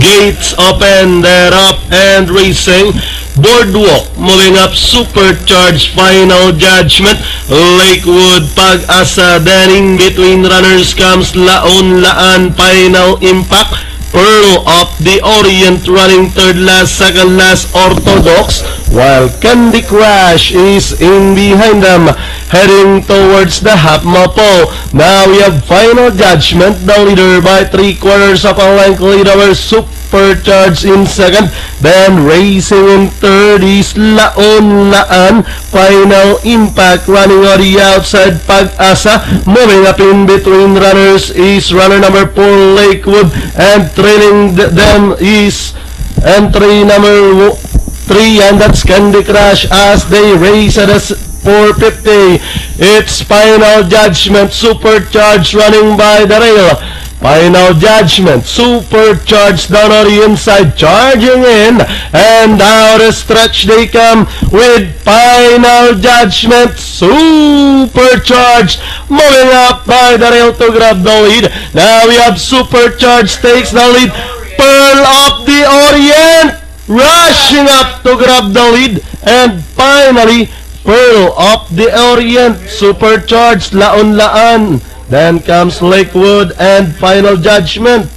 Gates open, they're up and racing. Boardwalk moving up, Supercharged final judgment. Lakewood, Pag-asa, then in between runners comes Laon Laan, final impact. Pearl of the Orient running third last, second last Orthodox, while Candy Crush is in behind them, heading towards the half mile. Now we have final judgment. The leader by 3/4 of a length lead over Supercharged in second, then racing in third is Laon Laan, final impact running on the outside. Pag-asa moving up in between runners is runner number 4 Lakewood, and trailing them is entry number 3, and that's Candy Crush as they race at a 4:50. It's final judgment. Supercharged running by the rail. Final judgment. Supercharged down on the inside, charging in, and out a stretch they come with final judgment. Supercharged moving up by the rail to grab the lead. Now we have Supercharged takes the lead. Pearl of the Orient rushing up to grab the lead, and finally Pearl of the Orient, Supercharged, Laon Laan. Then comes Lakewood and final judgment.